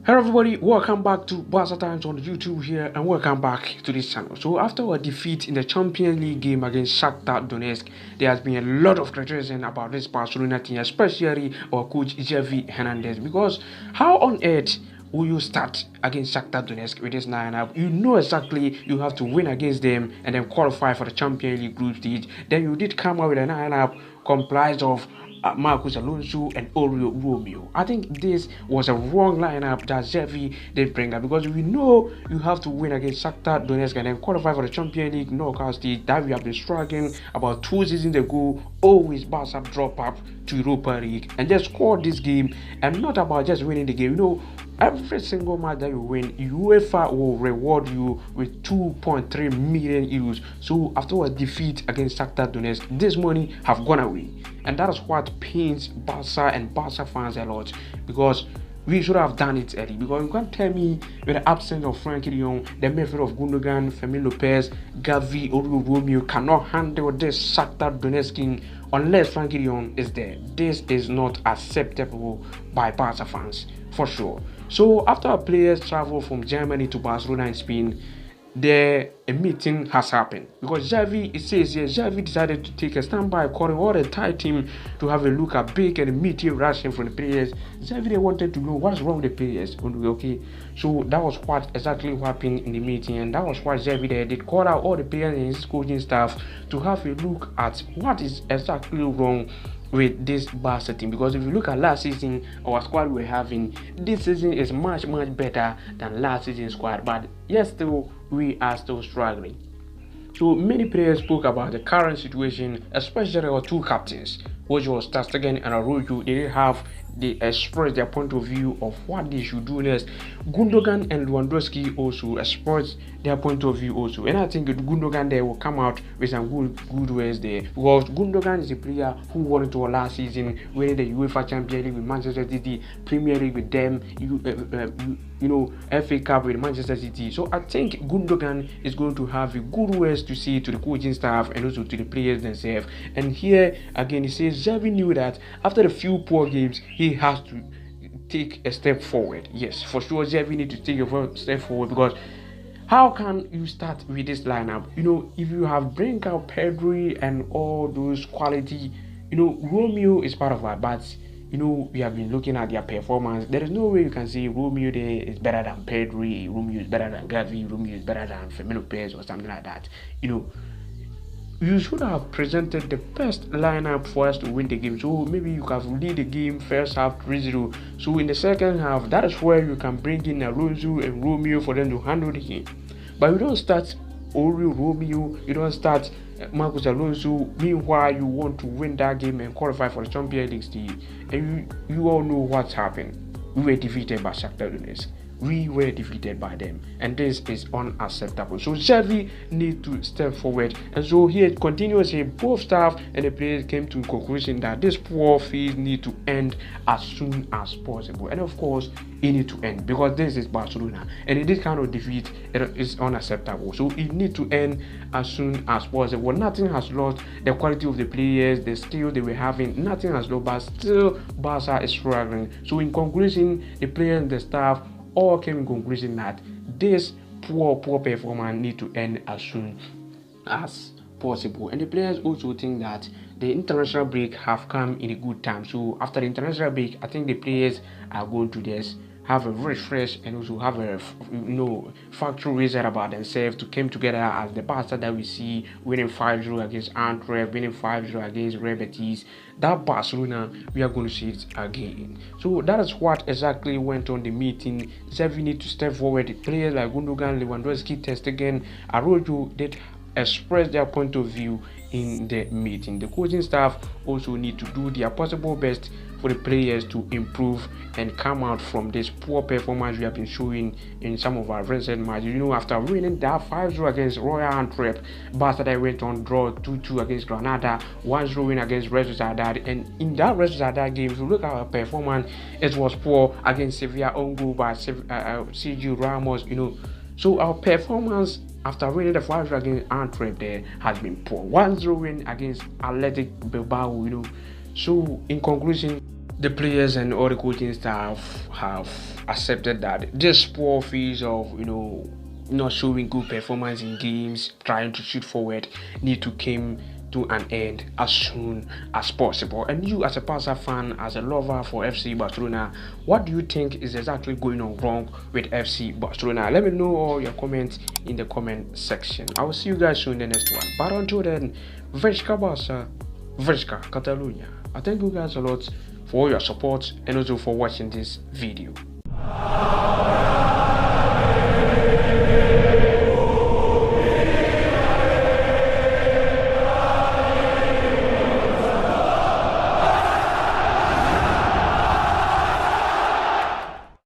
Hello everybody, welcome back to Barca Times on YouTube here and welcome back to this channel. So after a defeat in the Champions League game against Shakhtar Donetsk, there has been a lot of criticism about this Barcelona team, especially our coach Xavi Hernandez, because how on earth will you start against Shakhtar Donetsk with this lineup? You know exactly you have to win against them and then qualify for the Champions League group stage. Then you did come out with a lineup comprised of Marcos Alonso and Romeo. I think this was a wrong lineup that Xavi did bring up, because we know you have to win against Shakhtar Donetsk and then qualify for the Champions League knockout stage that we have been struggling about 2 seasons ago. Always Barca drop up to Europa League and just score this game, and not about just winning the game. You know, every single match that you win, UEFA will reward you with 2.3 million euros. So after a defeat against Shakhtar Donetsk, this money have gone away, and that is what pains Barca and Barca fans a lot, because we should have done it early. Because you can't tell me with the absence of Frankie de Jong, the midfield of Gundogan, Fermin Lopez, Gavi, Romeo cannot handle this Shakhtar Donetsk king unless Frankie de Jong is there. This is not acceptable by Barca fans, for sure. So after our players travel from Germany to Barcelona in Spain, a meeting has happened, because Xavi, it says here, Xavi decided to take a standby, calling all the entire team to have a look at big and immediate reaction from the players. Xavi, they wanted to know what's wrong with the players. Okay, so that was exactly what happened in the meeting, and that was why Xavi did call out all the players and his coaching staff to have a look at what is exactly wrong with this Barca team. Because if you look at last season, our squad we're having this season is much better than last season's squad, but yes, still we are still struggling. So many players spoke about the current situation, especially our two captains, which was Ter Stegen and Araujo. They expressed their point of view of what they should do next. Gundogan and Lewandowski also expressed their point of view also, and I think Gundogan there will come out with some good words there, because Gundogan is a player who won it all last season, winning the UEFA Champions League with Manchester City, Premier League with them, FA Cup with Manchester City. So I think Gundogan is going to have a good words to say to the coaching staff and also to the players themselves. And here again, he says Xavi knew that after a few poor games, he has to take a step forward. Yes, for sure, Xavi need to take a step forward, because how can you start with this lineup? If you have bring out Pedri and all those quality, Romeo is part of that, but we have been looking at their performance. There is no way you can say Romeo there is better than Pedri, Romeo is better than Gavi, Romeo is better than Fermin Lopez or something like that. You should have presented the best lineup for us to win the game. So maybe you can lead the game first half 3-0. So in the second half, that is where you can bring in Alonso and Romeo for them to handle the game. But you don't start Romeo, you don't start Marcos Alonso. Meanwhile, you want to win that game and qualify for the Champions League stage. And you all know what's happened. We were defeated by Shakhtar Donetsk. We were defeated by them, and this is unacceptable. So Xavi need to step forward, and so here continuously both staff and the players came to a conclusion that this poor phase need to end as soon as possible. And of course, it need to end, because this is Barcelona, and in this kind of defeat, it is unacceptable. So it need to end as soon as possible. Nothing has lost the quality of the players, the skill they were having. Nothing has lost, but still Barca is struggling. So in conclusion, the players and the staff all came in conclusion that this poor performance need to end as soon as possible. And the players also think that the international break have come in a good time. So after the international break, I think the players are going to just have a refresh and also have a factory reset about themselves to come together as the Barca that we see winning 5-0 against Antwerp, winning 5-0 against Betis. That Barcelona, we are going to see it again. So that is what exactly went on the meeting. Xavi need to step forward. The players like Gundogan, Lewandowski, Ter Stegen, Araujo did express their point of view in the meeting. The coaching staff also need to do their possible best for the players to improve and come out from this poor performance we have been showing in some of our recent matches. After winning that 5-0 against Royal Antwerp, Barca went on draw 2-2 against Granada, 1-0 win against Real Sociedad, and in that Real Sociedad game, if you look at our performance, it was poor against Sevilla, own goal by Sergio Ramos. So our performance after winning the 5-0 against Antwerp there has been poor. 1-0 win against Athletic Bilbao. So in conclusion, the players and all the coaching staff have accepted that this poor phase of not showing good performance in games, trying to shoot forward, need to come to an end as soon as possible. And you, as a Barca fan, as a lover for FC Barcelona, what do you think is exactly going on wrong with FC Barcelona? Let me know all your comments in the comment section. I will see you guys soon in the next one. But until then, Visca Barca, Visca Catalunya. I thank you guys a lot for all your support and also for watching this video.